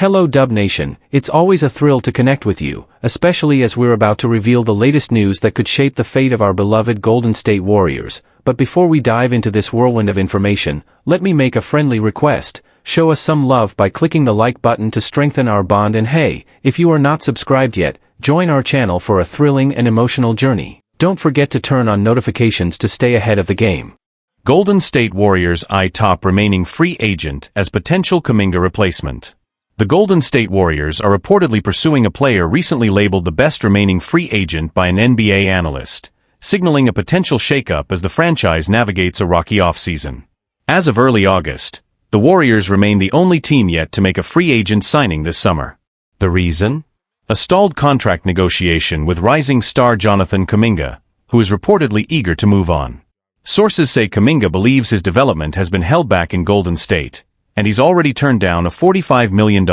Hello Dub Nation, it's always a thrill to connect with you, especially as we're about to reveal the latest news that could shape the fate of our beloved Golden State Warriors. But before we dive into this whirlwind of information, let me make a friendly request. Show us some love by clicking the like button to strengthen our bond, and hey, if you are not subscribed yet, join our channel for a thrilling and emotional journey. Don't forget to turn on notifications to stay ahead of the game. Golden State Warriors eye top remaining free agent as potential Kuminga replacement. The Golden State Warriors are reportedly pursuing a player recently labeled the best remaining free agent by an NBA analyst, signaling a potential shakeup as the franchise navigates a rocky offseason. As of early August, the Warriors remain the only team yet to make a free agent signing this summer. The reason? A stalled contract negotiation with rising star Jonathan Kuminga, who is reportedly eager to move on. Sources say Kuminga believes his development has been held back in Golden State, and he's already turned down a $45 million,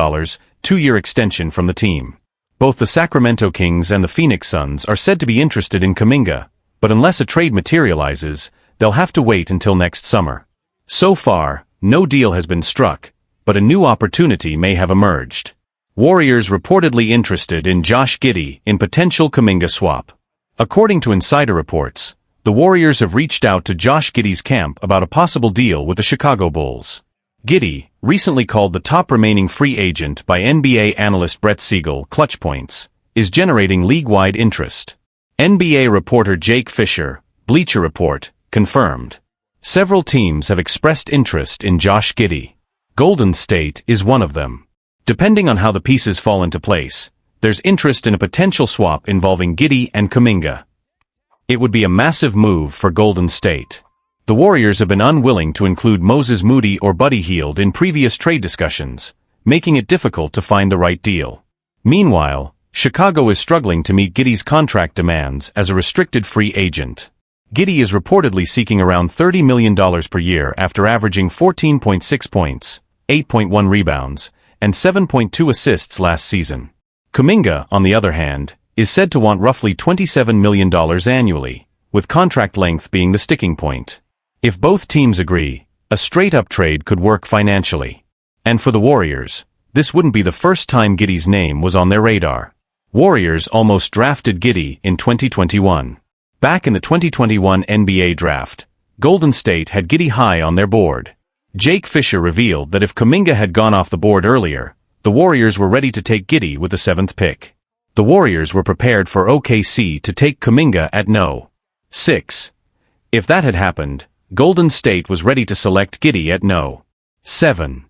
two-year extension from the team. Both the Sacramento Kings and the Phoenix Suns are said to be interested in Kuminga, but unless a trade materializes, they'll have to wait until next summer. So far, no deal has been struck, but a new opportunity may have emerged. Warriors reportedly interested in Josh Giddey in potential Kuminga swap. According to insider reports, the Warriors have reached out to Josh Giddey's camp about a possible deal with the Chicago Bulls. Giddey, recently called the top remaining free agent by NBA analyst Brett Siegel, Clutch Points, is generating league-wide interest. NBA reporter Jake Fisher, Bleacher Report, confirmed. Several teams have expressed interest in Josh Giddey. Golden State is one of them. Depending on how the pieces fall into place, there's interest in a potential swap involving Giddey and Kuminga. It would be a massive move for Golden State. The Warriors have been unwilling to include Moses Moody or Buddy Hield in previous trade discussions, making it difficult to find the right deal. Meanwhile, Chicago is struggling to meet Giddey's contract demands as a restricted free agent. Giddey is reportedly seeking around $30 million per year after averaging 14.6 points, 8.1 rebounds, and 7.2 assists last season. Kuminga, on the other hand, is said to want roughly $27 million annually, with contract length being the sticking point. If both teams agree, a straight-up trade could work financially. And for the Warriors, this wouldn't be the first time Giddey's name was on their radar. Warriors almost drafted Giddey in 2021. Back in the 2021 NBA draft, Golden State had Giddey high on their board. Jake Fisher revealed that if Kuminga had gone off the board earlier, the Warriors were ready to take Giddey with the 7th pick. The Warriors were prepared for OKC to take Kuminga at No. 6. If that had happened, Golden State was ready to select Giddey at No. 7.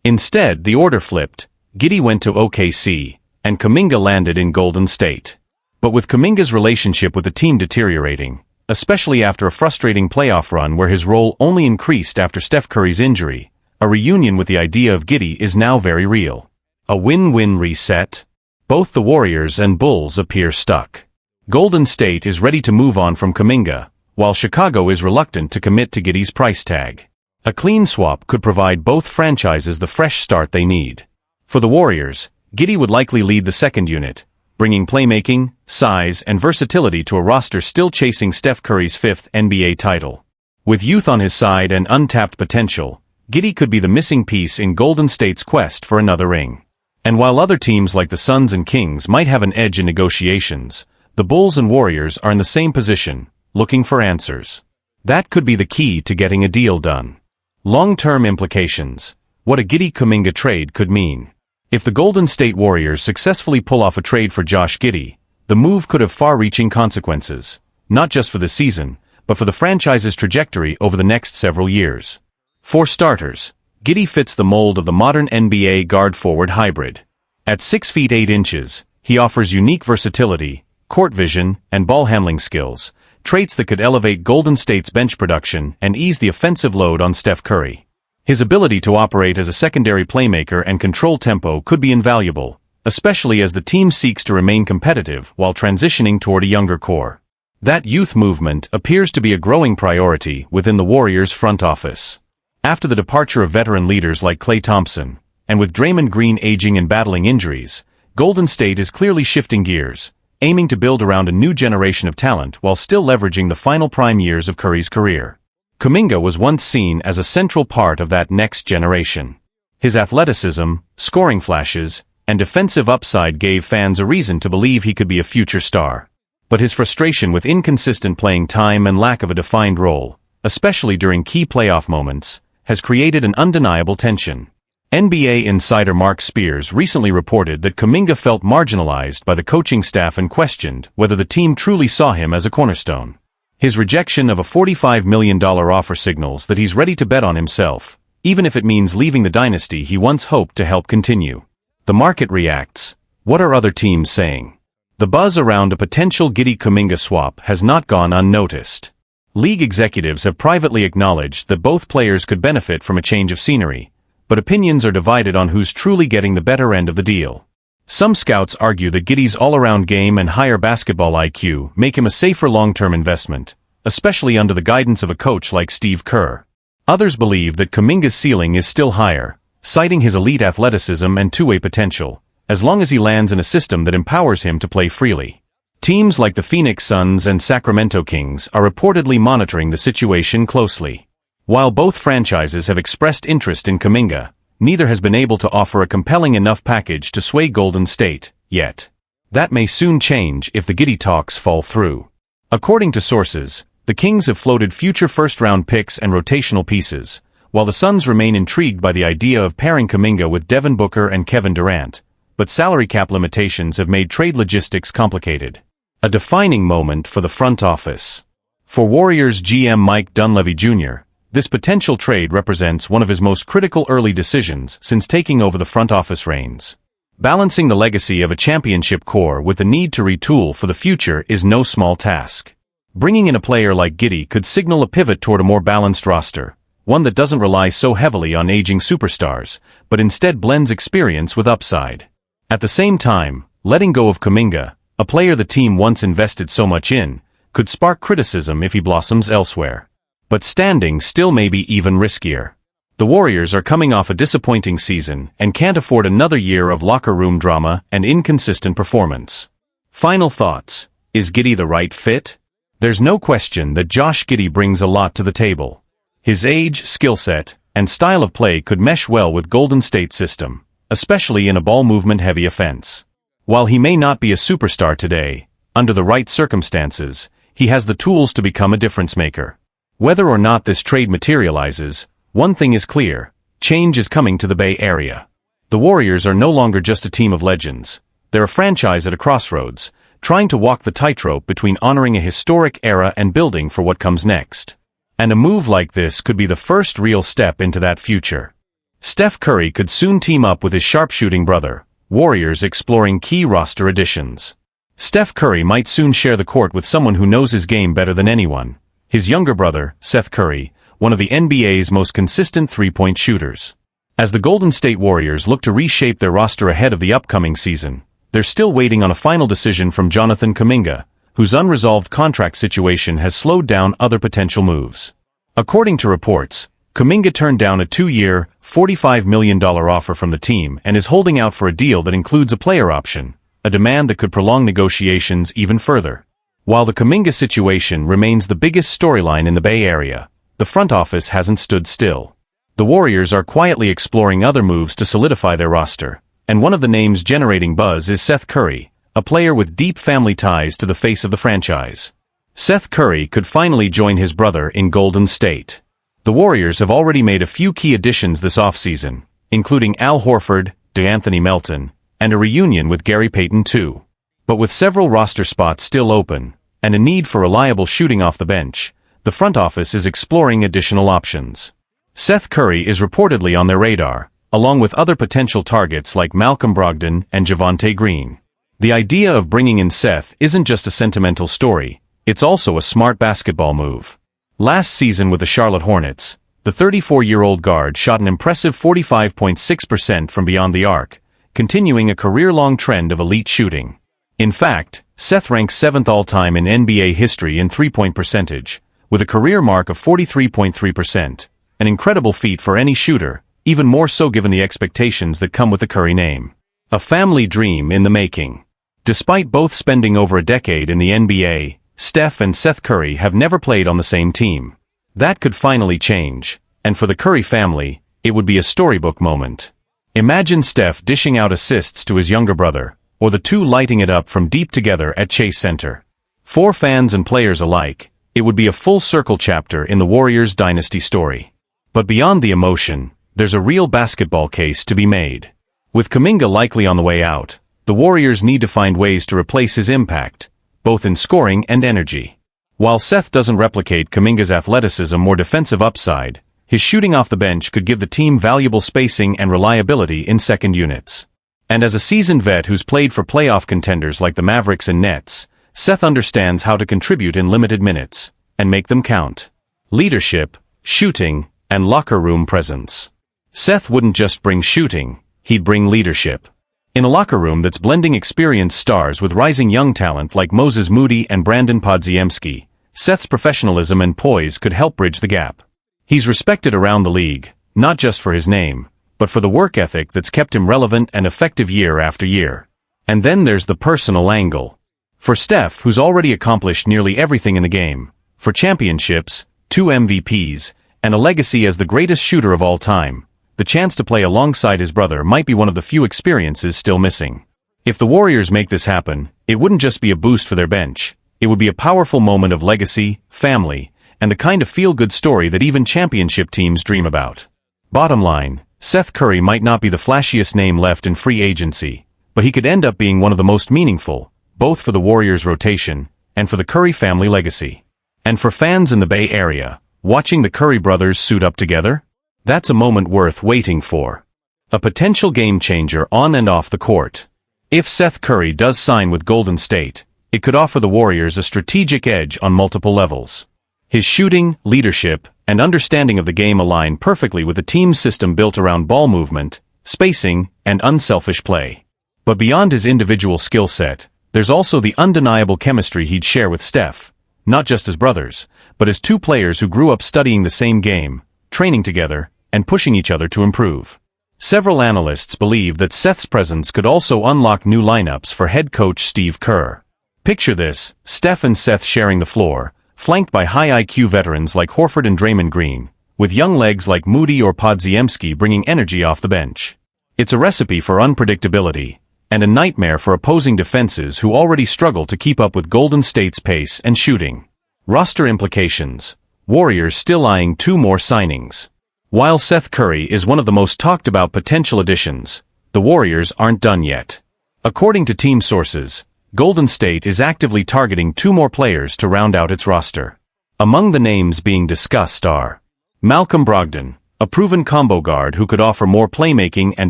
Instead, the order flipped. Giddey went to OKC, and Kuminga landed in Golden State. But with Kuminga's relationship with the team deteriorating, especially after a frustrating playoff run where his role only increased after Seth Curry's injury, a reunion with the idea of Giddey is now very real. A win-win reset? Both the Warriors and Bulls appear stuck. Golden State is ready to move on from Kuminga, while Chicago is reluctant to commit to Giddey's price tag. A clean swap could provide both franchises the fresh start they need. For the Warriors, Giddey would likely lead the second unit, bringing playmaking, size, and versatility to a roster still chasing Steph Curry's 5th NBA title. With youth on his side and untapped potential, Giddey could be the missing piece in Golden State's quest for another ring. And while other teams like the Suns and Kings might have an edge in negotiations, the Bulls and Warriors are in the same position, looking for answers. That could be the key to getting a deal done. Long-term implications. What a Giddey-Kuminga trade could mean. If the Golden State Warriors successfully pull off a trade for Josh Giddey, the move could have far-reaching consequences, not just for the season, but for the franchise's trajectory over the next several years. For starters, Giddey fits the mold of the modern NBA guard-forward hybrid. At 6 feet 8 inches, he offers unique versatility, court vision, and ball-handling skills, traits that could elevate Golden State's bench production and ease the offensive load on Steph Curry. His ability to operate as a secondary playmaker and control tempo could be invaluable, especially as the team seeks to remain competitive while transitioning toward a younger core. That youth movement appears to be a growing priority within the Warriors' front office. After the departure of veteran leaders like Klay Thompson, and with Draymond Green aging and battling injuries, Golden State is clearly shifting gears, aiming to build around a new generation of talent while still leveraging the final prime years of Curry's career. Kuminga was once seen as a central part of that next generation. His athleticism, scoring flashes, and defensive upside gave fans a reason to believe he could be a future star. But his frustration with inconsistent playing time and lack of a defined role, especially during key playoff moments, has created an undeniable tension. NBA insider Mark Spears recently reported that Kuminga felt marginalized by the coaching staff and questioned whether the team truly saw him as a cornerstone. His rejection of a $45 million offer signals that he's ready to bet on himself, even if it means leaving the dynasty he once hoped to help continue. The market reacts. What are other teams saying? The buzz around a potential Giddey-Kuminga swap has not gone unnoticed. League executives have privately acknowledged that both players could benefit from a change of scenery, but opinions are divided on who's truly getting the better end of the deal. Some scouts argue that Giddey's all-around game and higher basketball IQ make him a safer long-term investment, especially under the guidance of a coach like Steve Kerr. Others believe that Kuminga's ceiling is still higher, citing his elite athleticism and two-way potential, as long as he lands in a system that empowers him to play freely. Teams like the Phoenix Suns and Sacramento Kings are reportedly monitoring the situation closely. While both franchises have expressed interest in Kuminga, neither has been able to offer a compelling enough package to sway Golden State, yet. That may soon change if the Giddey talks fall through. According to sources, the Kings have floated future first-round picks and rotational pieces, while the Suns remain intrigued by the idea of pairing Kuminga with Devin Booker and Kevin Durant, but salary cap limitations have made trade logistics complicated. A defining moment for the front office. For Warriors GM Mike Dunleavy Jr., this potential trade represents one of his most critical early decisions since taking over the front office reins. Balancing the legacy of a championship core with the need to retool for the future is no small task. Bringing in a player like Giddey could signal a pivot toward a more balanced roster, one that doesn't rely so heavily on aging superstars, but instead blends experience with upside. At the same time, letting go of Kuminga, a player the team once invested so much in, could spark criticism if he blossoms elsewhere. But standing still may be even riskier. The Warriors are coming off a disappointing season and can't afford another year of locker room drama and inconsistent performance. Final thoughts. Is Giddey the right fit? There's no question that Josh Giddey brings a lot to the table. His age, skill set, and style of play could mesh well with Golden State's system, especially in a ball movement-heavy offense. While he may not be a superstar today, under the right circumstances, he has the tools to become a difference-maker. Whether or not this trade materializes, one thing is clear: change is coming to the Bay Area. The Warriors are no longer just a team of legends. They're a franchise at a crossroads, trying to walk the tightrope between honoring a historic era and building for what comes next. And a move like this could be the first real step into that future. Steph Curry could soon team up with his sharpshooting brother, Warriors exploring key roster additions. Steph Curry might soon share the court with someone who knows his game better than anyone: his younger brother, Seth Curry, one of the NBA's most consistent three-point shooters. As the Golden State Warriors look to reshape their roster ahead of the upcoming season, they're still waiting on a final decision from Jonathan Kuminga, whose unresolved contract situation has slowed down other potential moves. According to reports, Kuminga turned down a 2-year, $45 million offer from the team and is holding out for a deal that includes a player option, a demand that could prolong negotiations even further. While the Kuminga situation remains the biggest storyline in the Bay Area, the front office hasn't stood still. The Warriors are quietly exploring other moves to solidify their roster, and one of the names generating buzz is Seth Curry, a player with deep family ties to the face of the franchise. Seth Curry could finally join his brother in Golden State. The Warriors have already made a few key additions this offseason, including Al Horford, DeAnthony Melton, and a reunion with Gary Payton II. But with several roster spots still open, and a need for reliable shooting off the bench, the front office is exploring additional options. Seth Curry is reportedly on their radar, along with other potential targets like Malcolm Brogdon and Javonte Green. The idea of bringing in Seth isn't just a sentimental story, it's also a smart basketball move. Last season with the Charlotte Hornets, the 34-year-old guard shot an impressive 45.6% from beyond the arc, continuing a career-long trend of elite shooting. In fact, Seth ranks 7th all-time in NBA history in three-point percentage, with a career mark of 43.3%, an incredible feat for any shooter, even more so given the expectations that come with the Curry name. A family dream in the making. Despite both spending over a decade in the NBA, Steph and Seth Curry have never played on the same team. That could finally change, and for the Curry family, it would be a storybook moment. Imagine Steph dishing out assists to his younger brother, or the two lighting it up from deep together at Chase Center. For fans and players alike, it would be a full-circle chapter in the Warriors' dynasty story. But beyond the emotion, there's a real basketball case to be made. With Kuminga likely on the way out, the Warriors need to find ways to replace his impact, both in scoring and energy. While Seth doesn't replicate Kuminga's athleticism or defensive upside, his shooting off the bench could give the team valuable spacing and reliability in second units. And as a seasoned vet who's played for playoff contenders like the Mavericks and Nets, Seth understands how to contribute in limited minutes, and make them count. Leadership, shooting, and locker room presence. Seth wouldn't just bring shooting, he'd bring leadership. In a locker room that's blending experienced stars with rising young talent like Moses Moody and Brandon Podziemski, Seth's professionalism and poise could help bridge the gap. He's respected around the league, not just for his name, but for the work ethic that's kept him relevant and effective year after year. And then there's the personal angle. For Steph, who's already accomplished nearly everything in the game, for championships, 2 MVPs, and a legacy as the greatest shooter of all time, the chance to play alongside his brother might be one of the few experiences still missing. If the Warriors make this happen, it wouldn't just be a boost for their bench, it would be a powerful moment of legacy, family, and the kind of feel-good story that even championship teams dream about. Bottom line, Seth Curry might not be the flashiest name left in free agency, but he could end up being one of the most meaningful, both for the Warriors' rotation and for the Curry family legacy. And for fans in the Bay Area, watching the Curry brothers suit up together? That's a moment worth waiting for. A potential game-changer on and off the court. If Seth Curry does sign with Golden State, it could offer the Warriors a strategic edge on multiple levels. His shooting, leadership, and understanding of the game align perfectly with a team's system built around ball movement, spacing, and unselfish play. But beyond his individual skill set, there's also the undeniable chemistry he'd share with Steph, not just as brothers, but as two players who grew up studying the same game, training together, and pushing each other to improve. Several analysts believe that Seth's presence could also unlock new lineups for head coach Steve Kerr. Picture this, Steph and Seth sharing the floor, flanked by high IQ veterans like Horford and Draymond Green, with young legs like Moody or Podziemski bringing energy off the bench. It's a recipe for unpredictability, and a nightmare for opposing defenses who already struggle to keep up with Golden State's pace and shooting. Roster implications. Warriors still eyeing 2 more signings. While Seth Curry is one of the most talked about potential additions, the Warriors aren't done yet. According to team sources, Golden State is actively targeting 2 more players to round out its roster. Among the names being discussed are Malcolm Brogdon, a proven combo guard who could offer more playmaking and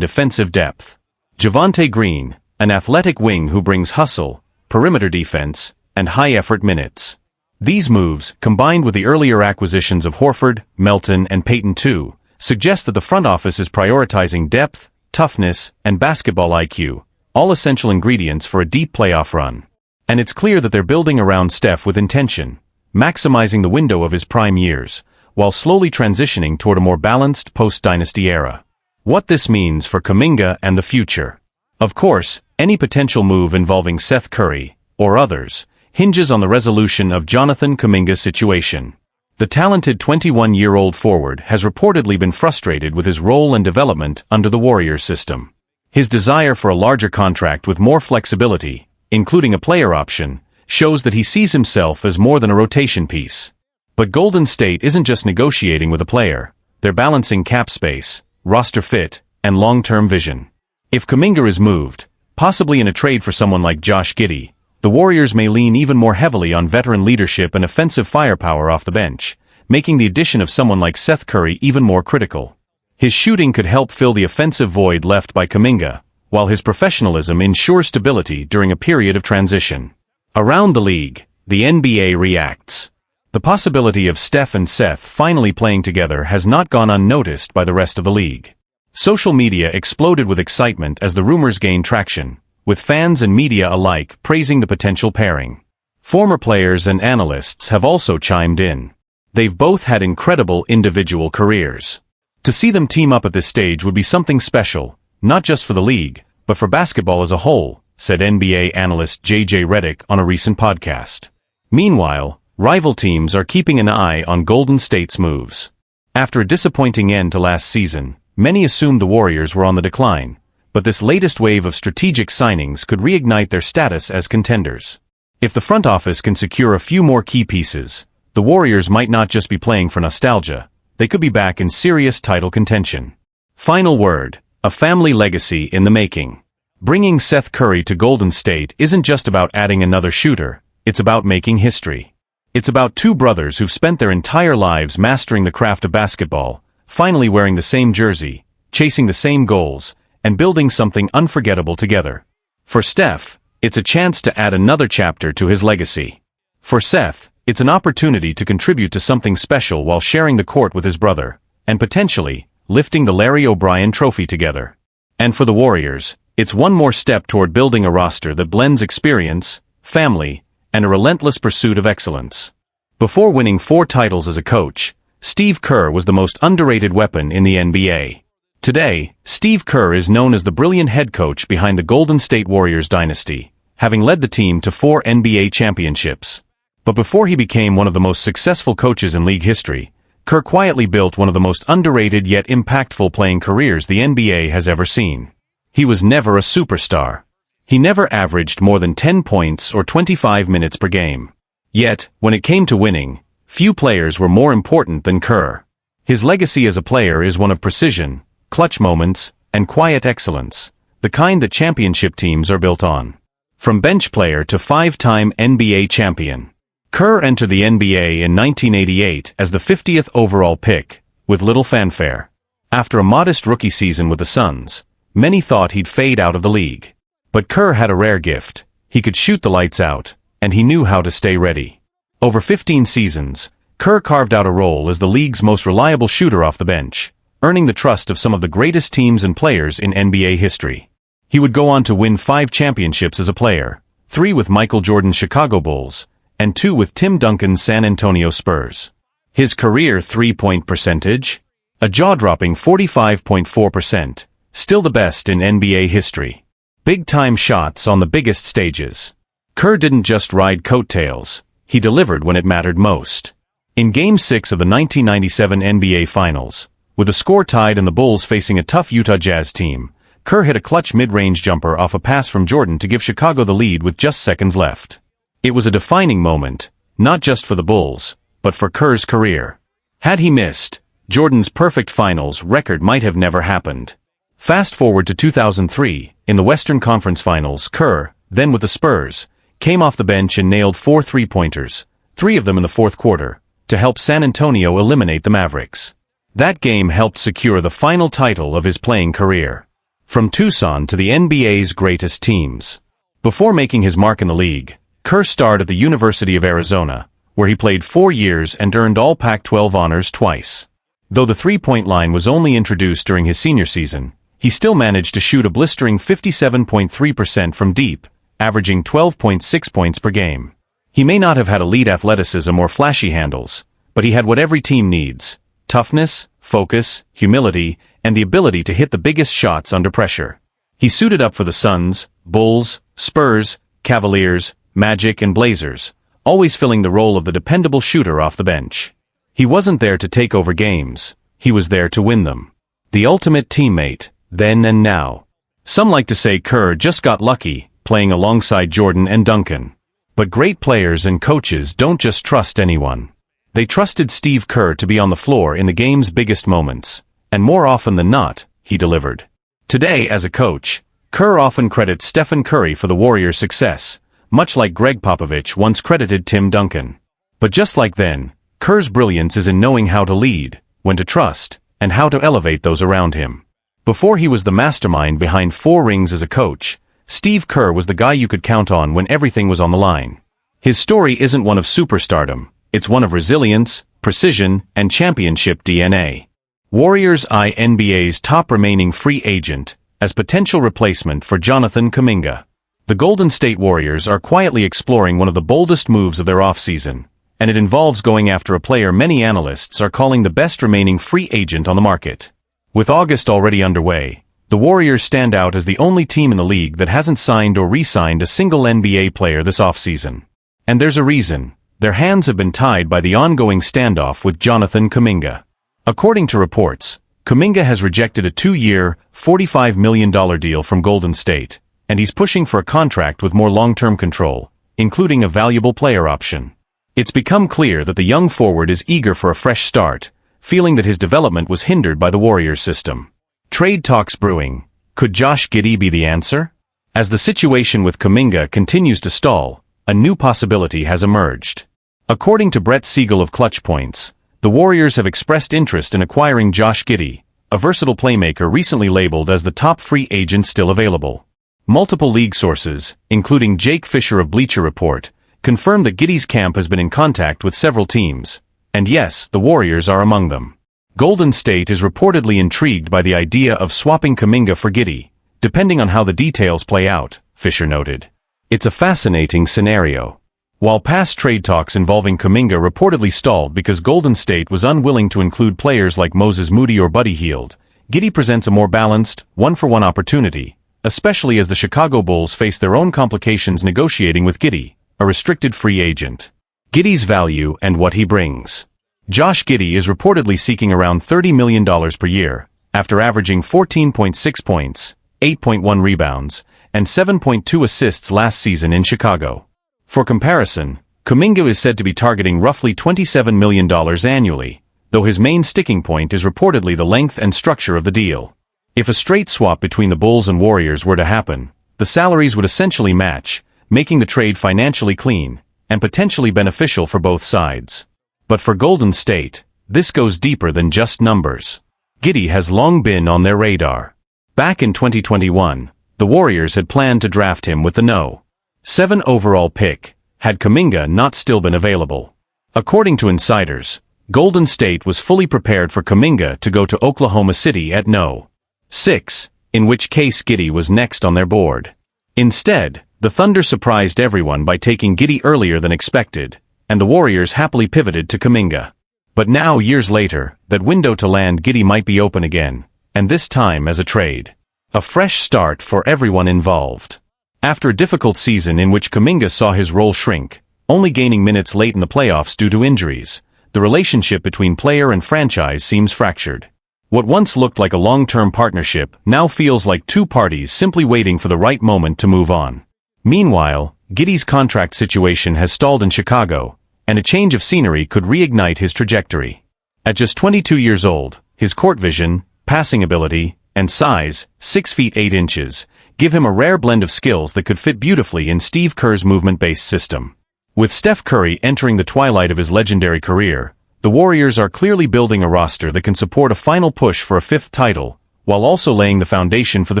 defensive depth. Javonte Green, an athletic wing who brings hustle, perimeter defense, and high-effort minutes. These moves, combined with the earlier acquisitions of Horford, Melton, and Payton II, suggest that the front office is prioritizing depth, toughness, and basketball IQ, all essential ingredients for a deep playoff run. And it's clear that they're building around Steph with intention, maximizing the window of his prime years, while slowly transitioning toward a more balanced post-dynasty era. What this means for Kuminga and the future. Of course, any potential move involving Seth Curry, or others, hinges on the resolution of Jonathan Kuminga's situation. The talented 21-year-old forward has reportedly been frustrated with his role and development under the Warriors system. His desire for a larger contract with more flexibility, including a player option, shows that he sees himself as more than a rotation piece. But Golden State isn't just negotiating with a player, they're balancing cap space, roster fit, and long-term vision. If Kuminga is moved, possibly in a trade for someone like Josh Giddey, the Warriors may lean even more heavily on veteran leadership and offensive firepower off the bench, making the addition of someone like Seth Curry even more critical. His shooting could help fill the offensive void left by Kuminga, while his professionalism ensures stability during a period of transition. Around the league, the NBA reacts. The possibility of Steph and Seth finally playing together has not gone unnoticed by the rest of the league. Social media exploded with excitement as the rumors gained traction, with fans and media alike praising the potential pairing. Former players and analysts have also chimed in. They've both had incredible individual careers. To see them team up at this stage would be something special, not just for the league, but for basketball as a whole, said NBA analyst JJ Redick on a recent podcast. Meanwhile, rival teams are keeping an eye on Golden State's moves. After a disappointing end to last season, many assumed the Warriors were on the decline, but this latest wave of strategic signings could reignite their status as contenders. If the front office can secure a few more key pieces, the Warriors might not just be playing for nostalgia, they could be back in serious title contention. Final word, a family legacy in the making. Bringing Seth Curry to Golden State isn't just about adding another shooter, it's about making history. It's about two brothers who've spent their entire lives mastering the craft of basketball, finally wearing the same jersey, chasing the same goals, and building something unforgettable together. For Steph, it's a chance to add another chapter to his legacy. For Seth, it's an opportunity to contribute to something special while sharing the court with his brother, and potentially, lifting the Larry O'Brien trophy together. And for the Warriors, it's one more step toward building a roster that blends experience, family, and a relentless pursuit of excellence. Before winning 4 titles as a coach, Steve Kerr was the most underrated weapon in the NBA. Today, Steve Kerr is known as the brilliant head coach behind the Golden State Warriors dynasty, having led the team to 4 NBA championships. But before he became one of the most successful coaches in league history, Kerr quietly built one of the most underrated yet impactful playing careers the NBA has ever seen. He was never a superstar. He never averaged more than 10 points or 25 minutes per game. Yet, when it came to winning, few players were more important than Kerr. His legacy as a player is one of precision, clutch moments, and quiet excellence, the kind that championship teams are built on. From bench player to 5-time NBA champion, Kerr entered the NBA in 1988 as the 50th overall pick, with little fanfare. After a modest rookie season with the Suns, many thought he'd fade out of the league. But Kerr had a rare gift. He could shoot the lights out, and he knew how to stay ready. Over 15 seasons, Kerr carved out a role as the league's most reliable shooter off the bench, earning the trust of some of the greatest teams and players in NBA history. He would go on to win 5 championships as a player, 3 with Michael Jordan's Chicago Bulls, and 2 with Tim Duncan's San Antonio Spurs. His career three-point percentage? A jaw-dropping 45.4%, still the best in NBA history. Big-time shots on the biggest stages. Kerr didn't just ride coattails, he delivered when it mattered most. In Game 6 of the 1997 NBA Finals, with the score tied and the Bulls facing a tough Utah Jazz team, Kerr hit a clutch mid-range jumper off a pass from Jordan to give Chicago the lead with just seconds left. It was a defining moment, not just for the Bulls, but for Kerr's career. Had he missed, Jordan's perfect finals record might have never happened. Fast forward to 2003, in the Western Conference Finals, Kerr, then with the Spurs, came off the bench and nailed 4 three-pointers, 3 of them in the fourth quarter, to help San Antonio eliminate the Mavericks. That game helped secure the final title of his playing career. From Tucson to the NBA's greatest teams. Before making his mark in the league, Kerr starred at the University of Arizona, where he played 4 years and earned all Pac-12 honors twice. Though the three-point line was only introduced during his senior season, he still managed to shoot a blistering 57.3% from deep, averaging 12.6 points per game. He may not have had elite athleticism or flashy handles, but he had what every team needs: toughness, focus, humility, and the ability to hit the biggest shots under pressure. He suited up for the Suns, Bulls, Spurs, Cavaliers, Magic, and Blazers, always filling the role of the dependable shooter off the bench. He wasn't there to take over games, he was there to win them. The ultimate teammate, then and now. Some like to say Kerr just got lucky, playing alongside Jordan and Duncan. But great players and coaches don't just trust anyone. They trusted Steve Kerr to be on the floor in the game's biggest moments, and more often than not, he delivered. Today, as a coach, Kerr often credits Stephen Curry for the Warriors' success, much like Greg Popovich once credited Tim Duncan. But just like then, Kerr's brilliance is in knowing how to lead, when to trust, and how to elevate those around him. Before he was the mastermind behind 4 rings as a coach, Steve Kerr was the guy you could count on when everything was on the line. His story isn't one of superstardom, it's one of resilience, precision, and championship DNA. Warriors eye NBA's top remaining free agent as potential replacement for Jonathan Kuminga. The Golden State Warriors are quietly exploring one of the boldest moves of their offseason, and it involves going after a player many analysts are calling the best remaining free agent on the market. With August already underway, the Warriors stand out as the only team in the league that hasn't signed or re-signed a single NBA player this offseason. And there's a reason. Their hands have been tied by the ongoing standoff with Jonathan Kuminga. According to reports, Kuminga has rejected a 2-year, $45 million deal from Golden State, and he's pushing for a contract with more long-term control, including a valuable player option. It's become clear that the young forward is eager for a fresh start, feeling that his development was hindered by the Warriors system. Trade talks brewing. Could Josh Giddey be the answer? As the situation with Kuminga continues to stall, a new possibility has emerged. According to Brett Siegel of Clutch Points, the Warriors have expressed interest in acquiring Josh Giddey, a versatile playmaker recently labeled as the top free agent still available. Multiple league sources, including Jake Fisher of Bleacher Report, confirm that Giddey's camp has been in contact with several teams, and yes, the Warriors are among them. Golden State is reportedly intrigued by the idea of swapping Kuminga for Giddey, depending on how the details play out, Fisher noted. It's a fascinating scenario. While past trade talks involving Kuminga reportedly stalled because Golden State was unwilling to include players like Moses Moody or Buddy Hield, Giddey presents a more balanced, one-for-one opportunity, especially as the Chicago Bulls face their own complications negotiating with Giddey, a restricted free agent. Giddey's value and what he brings. Josh Giddey is reportedly seeking around $30 million per year, after averaging 14.6 points, 8.1 rebounds, and 7.2 assists last season in Chicago. For comparison, Kuminga is said to be targeting roughly $27 million annually, though his main sticking point is reportedly the length and structure of the deal. If a straight swap between the Bulls and Warriors were to happen, the salaries would essentially match, making the trade financially clean, and potentially beneficial for both sides. But for Golden State, this goes deeper than just numbers. Giddey has long been on their radar. Back in 2021, the Warriors had planned to draft him with the No. 7 overall pick, had Kuminga not still been available. According to insiders, Golden State was fully prepared for Kuminga to go to Oklahoma City at No. 6, in which case Giddey was next on their board. Instead, the Thunder surprised everyone by taking Giddey earlier than expected, and the Warriors happily pivoted to Kuminga. But now, years later, that window to land Giddey might be open again, and this time as a trade. A fresh start for everyone involved. After a difficult season in which Kuminga saw his role shrink, only gaining minutes late in the playoffs due to injuries, the relationship between player and franchise seems fractured. What once looked like a long-term partnership now feels like two parties simply waiting for the right moment to move on. Meanwhile, Giddey's contract situation has stalled in Chicago, and a change of scenery could reignite his trajectory. At just 22 years old, his court vision, passing ability, and size, 6 feet 8 inches, give him a rare blend of skills that could fit beautifully in Steve Kerr's movement-based system. With Steph Curry entering the twilight of his legendary career, the Warriors are clearly building a roster that can support a final push for a 5th title, while also laying the foundation for the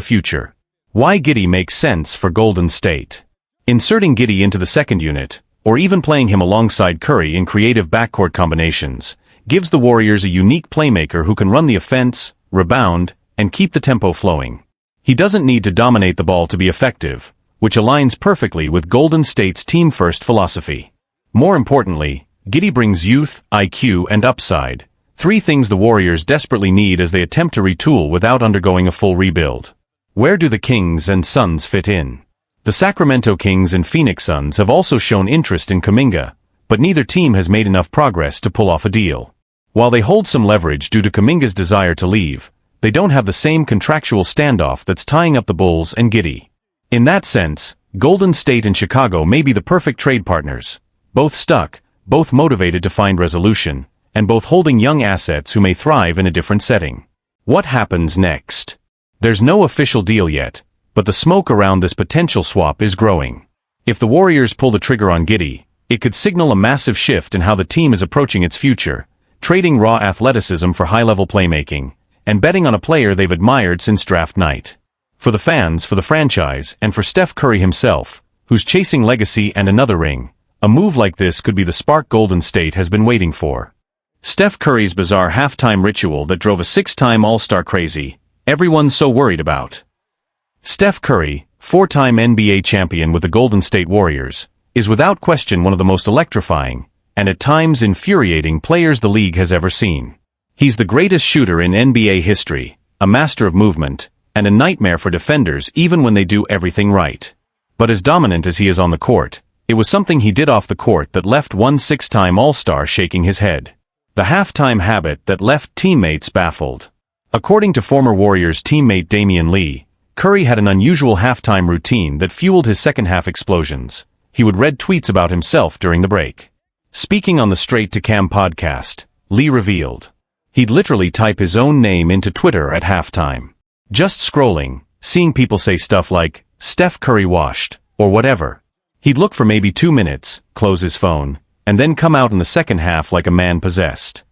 future. Why Giddey makes sense for Golden State. Inserting Giddey into the second unit, or even playing him alongside Curry in creative backcourt combinations, gives the Warriors a unique playmaker who can run the offense, rebound, and keep the tempo flowing. He doesn't need to dominate the ball to be effective, which aligns perfectly with Golden State's team-first philosophy. More importantly, Giddey brings youth, IQ, and upside, 3 things the Warriors desperately need as they attempt to retool without undergoing a full rebuild. Where do the Kings and Suns fit in? The Sacramento Kings and Phoenix Suns have also shown interest in Kuminga, but neither team has made enough progress to pull off a deal. While they hold some leverage due to Kuminga's desire to leave, they don't have the same contractual standoff that's tying up the Bulls and Giddey. In that sense, Golden State and Chicago may be the perfect trade partners, both stuck, both motivated to find resolution, and both holding young assets who may thrive in a different setting. What happens next? There's no official deal yet, but the smoke around this potential swap is growing. If the Warriors pull the trigger on Giddey, it could signal a massive shift in how the team is approaching its future, trading raw athleticism for high-level playmaking, and betting on a player they've admired since draft night. For the fans, for the franchise, and for Steph Curry himself, who's chasing legacy and another ring, a move like this could be the spark Golden State has been waiting for. Steph Curry's bizarre halftime ritual that drove a 6-time All-Star crazy, everyone's so worried about. Steph Curry, 4-time NBA champion with the Golden State Warriors, is without question one of the most electrifying, and at times infuriating players the league has ever seen. He's the greatest shooter in NBA history, a master of movement, and a nightmare for defenders even when they do everything right. But as dominant as he is on the court, it was something he did off the court that left one 6-time All-Star shaking his head. The halftime habit that left teammates baffled. According to former Warriors teammate Damian Lee, Curry had an unusual halftime routine that fueled his second-half explosions. He would read tweets about himself during the break. Speaking on the Straight to Cam podcast, Lee revealed he'd literally type his own name into Twitter at halftime. Just scrolling, seeing people say stuff like, "Steph Curry washed," or whatever. He'd look for maybe 2 minutes, close his phone, and then come out in the second half like a man possessed.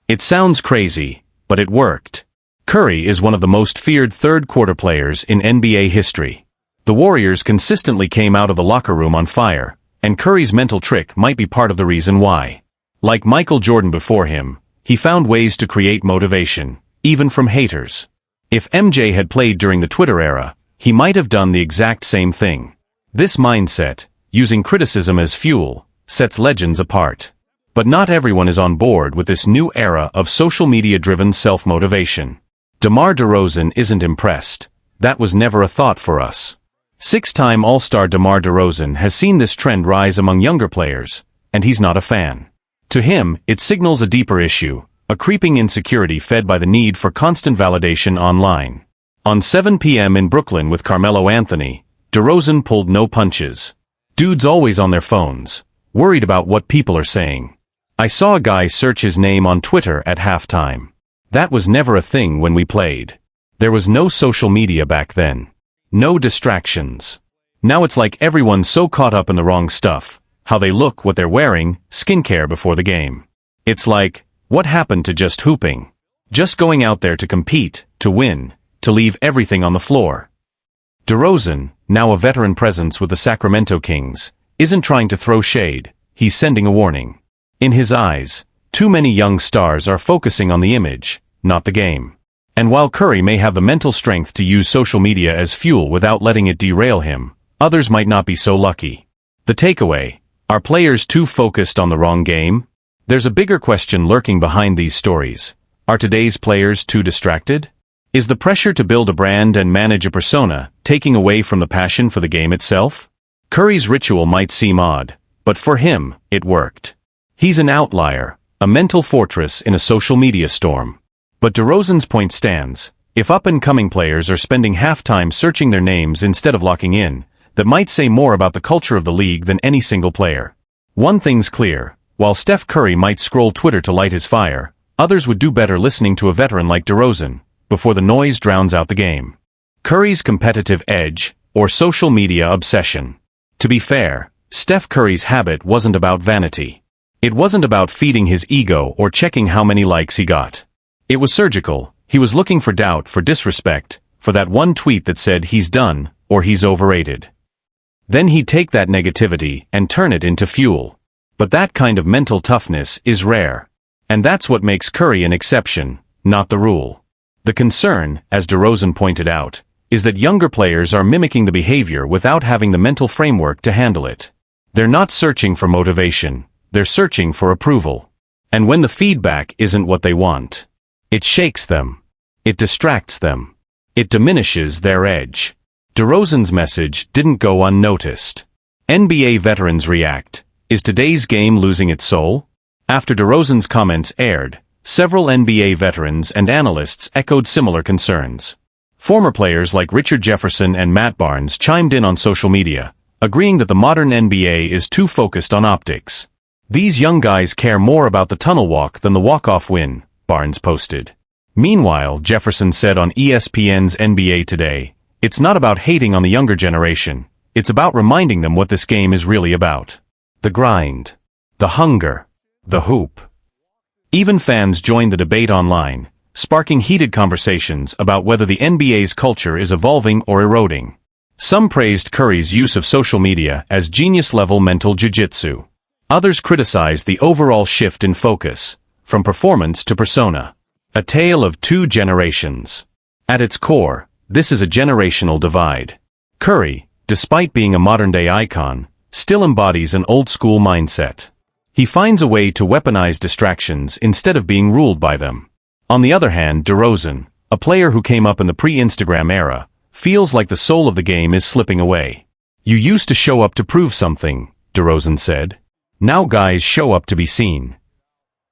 It sounds crazy, but it worked. Curry is one of the most feared third-quarter players in NBA history. The Warriors consistently came out of the locker room on fire, and Curry's mental trick might be part of the reason why. Like Michael Jordan before him, he found ways to create motivation, even from haters. If MJ had played during the Twitter era, he might have done the exact same thing. This mindset, using criticism as fuel, sets legends apart. But not everyone is on board with this new era of social media-driven self-motivation. DeMar DeRozan isn't impressed. That was never a thought for us. Six-time All-Star DeMar DeRozan has seen this trend rise among younger players, and he's not a fan. To him, it signals a deeper issue, a creeping insecurity fed by the need for constant validation online. On 7 p.m. in Brooklyn with Carmelo Anthony, DeRozan pulled no punches. Dudes always on their phones, worried about what people are saying. I saw a guy search his name on Twitter at halftime. That was never a thing when we played. There was no social media back then. No distractions. Now it's like everyone's so caught up in the wrong stuff, how they look, what they're wearing, skincare before the game. It's like, what happened to just hooping? Just going out there to compete, to win, to leave everything on the floor. DeRozan, now a veteran presence with the Sacramento Kings, isn't trying to throw shade, he's sending a warning. In his eyes, too many young stars are focusing on the image, not the game. And while Curry may have the mental strength to use social media as fuel without letting it derail him, others might not be so lucky. The takeaway: are players too focused on the wrong game? There's a bigger question lurking behind these stories. Are today's players too distracted? Is the pressure to build a brand and manage a persona taking away from the passion for the game itself? Curry's ritual might seem odd, but for him, it worked. He's an outlier, a mental fortress in a social media storm. But DeRozan's point stands. If up-and-coming players are spending halftime searching their names instead of locking in, that might say more about the culture of the league than any single player. One thing's clear: while Steph Curry might scroll Twitter to light his fire, others would do better listening to a veteran like DeRozan, before the noise drowns out the game. Curry's competitive edge, or social media obsession. To be fair, Steph Curry's habit wasn't about vanity. It wasn't about feeding his ego or checking how many likes he got. It was surgical. He was looking for doubt, for disrespect, for that one tweet that said he's done, or he's overrated. Then he'd take that negativity and turn it into fuel. But that kind of mental toughness is rare. And that's what makes Curry an exception, not the rule. The concern, as DeRozan pointed out, is that younger players are mimicking the behavior without having the mental framework to handle it. They're not searching for motivation, they're searching for approval. And when the feedback isn't what they want, it shakes them. It distracts them. It diminishes their edge. DeRozan's message didn't go unnoticed. NBA veterans react. Is today's game losing its soul? After DeRozan's comments aired, several NBA veterans and analysts echoed similar concerns. Former players like Richard Jefferson and Matt Barnes chimed in on social media, agreeing that the modern NBA is too focused on optics. These young guys care more about the tunnel walk than the walk-off win, Barnes posted. Meanwhile, Jefferson said on ESPN's NBA Today, it's not about hating on the younger generation, it's about reminding them what this game is really about. The grind. The hunger. The hoop. Even fans joined the debate online, sparking heated conversations about whether the NBA's culture is evolving or eroding. Some praised Curry's use of social media as genius-level mental jiu-jitsu. Others criticized the overall shift in focus, from performance to persona. A tale of two generations. At its core, this is a generational divide. Curry, despite being a modern-day icon, still embodies an old-school mindset. He finds a way to weaponize distractions instead of being ruled by them. On the other hand, DeRozan, a player who came up in the pre-Instagram era, feels like the soul of the game is slipping away. You used to show up to prove something, DeRozan said. Now guys show up to be seen.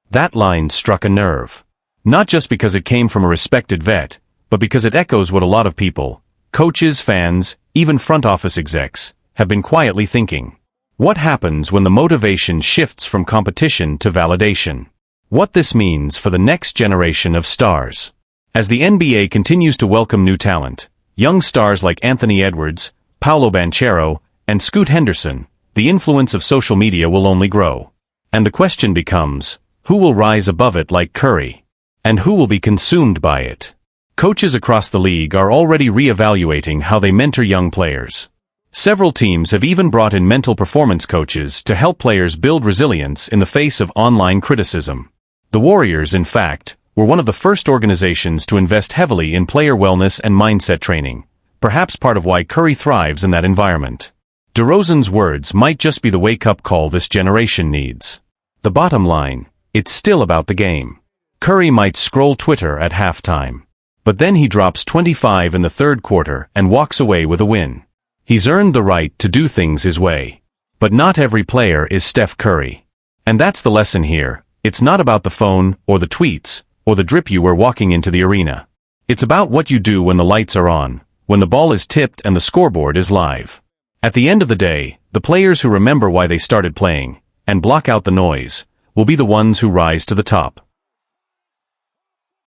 That line struck a nerve. Not just because it came from a respected vet, but because it echoes what a lot of people, coaches, fans, even front office execs, have been quietly thinking. What happens when the motivation shifts from competition to validation? What this means for the next generation of stars. As the NBA continues to welcome new talent, young stars like Anthony Edwards, Paolo Banchero, and Scoot Henderson, the influence of social media will only grow. And the question becomes, who will rise above it like Curry? And who will be consumed by it? Coaches across the league are already re-evaluating how they mentor young players. Several teams have even brought in mental performance coaches to help players build resilience in the face of online criticism. The Warriors, in fact, were one of the first organizations to invest heavily in player wellness and mindset training, perhaps part of why Curry thrives in that environment. DeRozan's words might just be the wake-up call this generation needs. The bottom line, it's still about the game. Curry might scroll Twitter at halftime, but then he drops 25 in the third quarter and walks away with a win. He's earned the right to do things his way. But not every player is Steph Curry. And that's the lesson here. It's not about the phone, or the tweets, or the drip you wear walking into the arena. It's about what you do when the lights are on, when the ball is tipped and the scoreboard is live. At the end of the day, the players who remember why they started playing, and block out the noise, will be the ones who rise to the top.